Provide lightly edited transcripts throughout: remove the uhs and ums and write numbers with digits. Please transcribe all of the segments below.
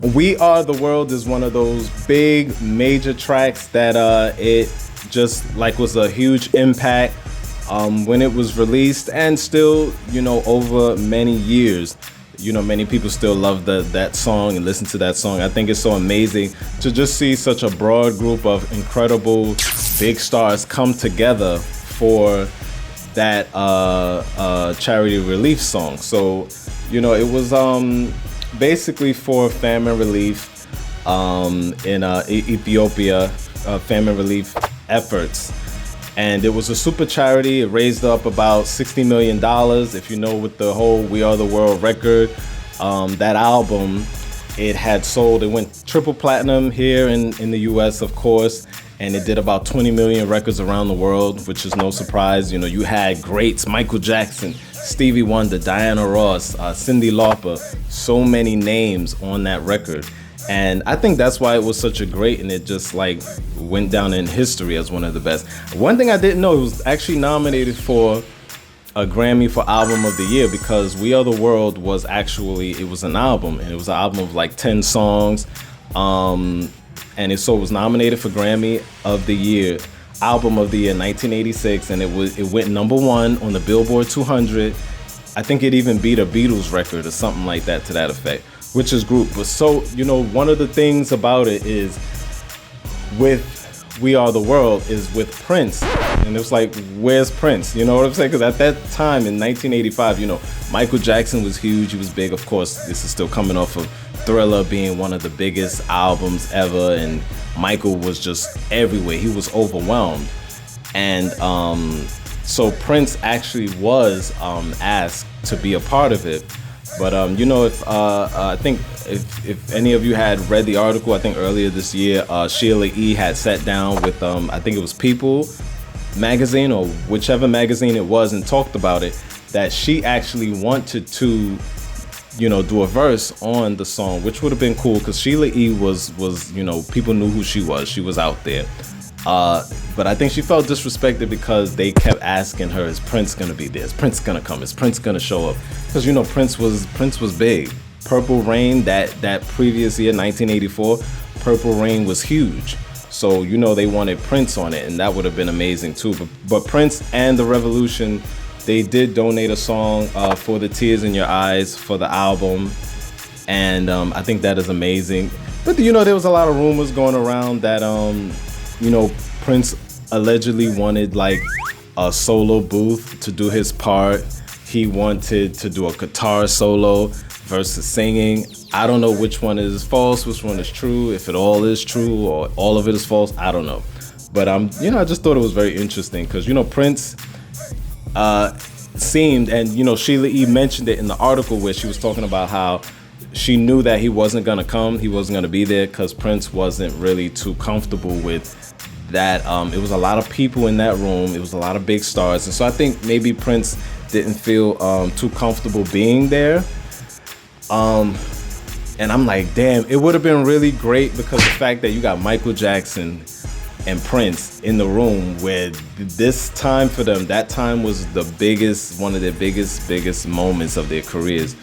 We Are the World is one of those big major tracks that it just like was a huge impact when it was released, and still, you know, over many years, you know, many people still love that song and listen to that song. I think it's so amazing to just see such a broad group of incredible big stars come together for that charity relief song. So, you know, it was basically for famine relief in Ethiopia, famine relief efforts. And it was a super charity. It raised up about $60 million. If you know, with the whole We Are the World record, that album, it had sold, it went triple platinum here in the US, of course, and it did about 20 million records around the world, which is no surprise. You know, you had greats, Michael Jackson, Stevie Wonder, Diana Ross, Cyndi Lauper, so many names on that record. And I think that's why it was such a great, and it just like went down in history as one of the best. One thing I didn't know, it was actually nominated for a Grammy for Album of the Year, because We Are the World was actually, it was an album, and it was an album of like 10 songs. And it was nominated for Grammy of the Year, Album of the Year, 1986, and it went #1 on the Billboard 200. I think it even beat a Beatles record or something like that, to that effect, which is group. But so, you know, one of the things about it is with We Are the World is with Prince, and it was like, where's Prince? You know what I'm saying? Because at that time in 1985, you know, Michael Jackson was huge, he was big. Of course, this is still coming off of Thriller being one of the biggest albums ever, and Michael was just everywhere. He was overwhelmed. And so Prince actually was asked to be a part of it. But you know, if I think if any of you had read the article, I think earlier this year, Sheila E. had sat down with I think it was People magazine or whichever magazine it was, and talked about it, that she actually wanted to, you know, do a verse on the song, which would have been cool, because Sheila E. was, you know, people knew who she was out there. But I think she felt disrespected because they kept asking her, is Prince gonna be there? Is Prince gonna come? Is Prince gonna show up? Because, you know, Prince was big. Purple Rain, that previous year, 1984, Purple Rain was huge. So, you know, they wanted Prince on it, and that would have been amazing too. But Prince and The Revolution, they did donate a song for the Tears in Your Eyes for the album, and I think that is amazing. But, you know, there was a lot of rumors going around that you know, Prince allegedly wanted like a solo booth to do his part. He wanted to do a guitar solo versus singing. I don't know which one is false, which one is true, if it all is true or all of it is false, I don't know. But you know, I just thought it was very interesting because, you know, Prince seemed, and, you know, Sheila E. mentioned it in the article where she was talking about how she knew that he wasn't gonna come, he wasn't gonna be there, because Prince wasn't really too comfortable with that. It was a lot of people in that room, it was a lot of big stars, and so I think maybe Prince didn't feel too comfortable being there. And I'm like, damn, it would have been really great, because the fact that you got Michael Jackson and Prince in the room, where this time for them, that time was the biggest, one of their biggest moments of their careers.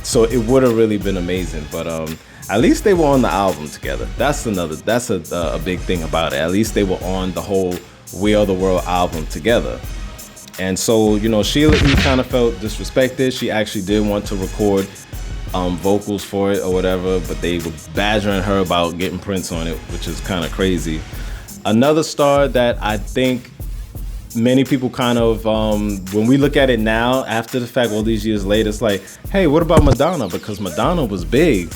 So it would have really been amazing. But at least they were on the album together. That's a big thing about it. At least they were on the whole We Are the World album together. And so, you know, Sheila E. kind of felt disrespected. She actually did want to record vocals for it or whatever, but they were badgering her about getting Prince on it, which is kind of crazy. Another star that I think many people kind of, when we look at it now, after the fact, all these years later, it's like, hey, what about Madonna? Because Madonna was big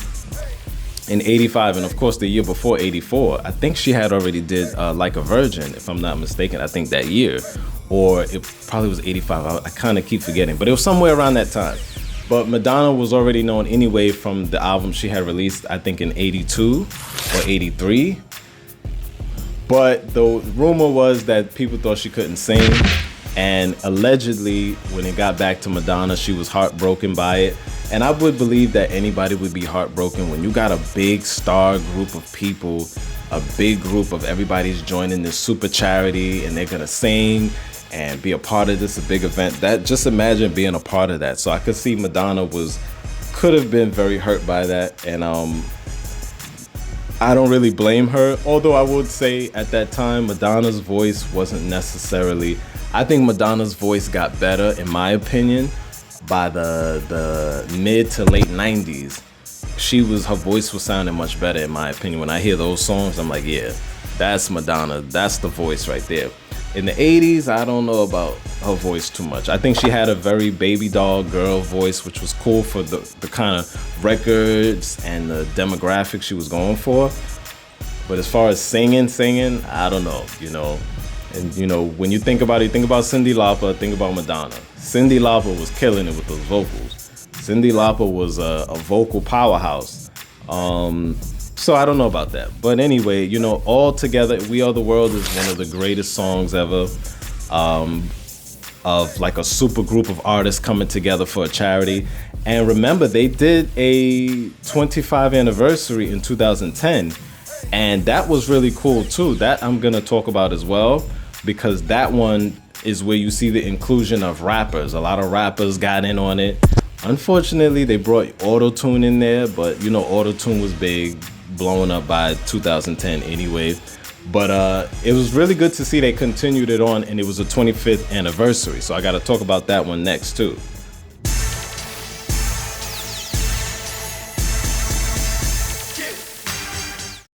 in 85, and of course the year before, 84. I think she had already did Like a Virgin, if I'm not mistaken, I think that year. Or it probably was 85, I kind of keep forgetting, but it was somewhere around that time. But Madonna was already known anyway from the album she had released, I think in 82 or 83. But the rumor was that people thought she couldn't sing, and allegedly when it got back to Madonna, she was heartbroken by it. And I would believe that anybody would be heartbroken when you got a big star group of people, a big group of everybody's joining this super charity, and they're gonna sing and be a part of this, a big event. That, just imagine being a part of that. So I could see Madonna could have been very hurt by that. And I don't really blame her, although I would say at that time Madonna's voice wasn't necessarily, I think Madonna's voice got better in my opinion by the mid to late 90s. Her voice was sounding much better in my opinion. When I hear those songs, I'm like, yeah, that's Madonna, that's the voice right there. In the 80s, I don't know about her voice too much. I think she had a very baby doll girl voice, which was cool for the kind of records and the demographics she was going for. But as far as singing, I don't know, you know. And you know, when you think about it, think about Cyndi Lauper, think about Madonna. Cyndi Lauper was killing it with those vocals. Cyndi Lauper was a vocal powerhouse. So I don't know about that. But anyway, you know, all together, We Are the World is one of the greatest songs ever, of like a super group of artists coming together for a charity. And remember, they did a 25th anniversary in 2010. And that was really cool too. That I'm gonna talk about as well, because that one is where you see the inclusion of rappers. A lot of rappers got in on it. Unfortunately, they brought auto-tune in there, but you know, auto-tune was big, blowing up by 2010 anyway. But it was really good to see they continued it on, and it was a 25th anniversary. So I got to talk about that one next too.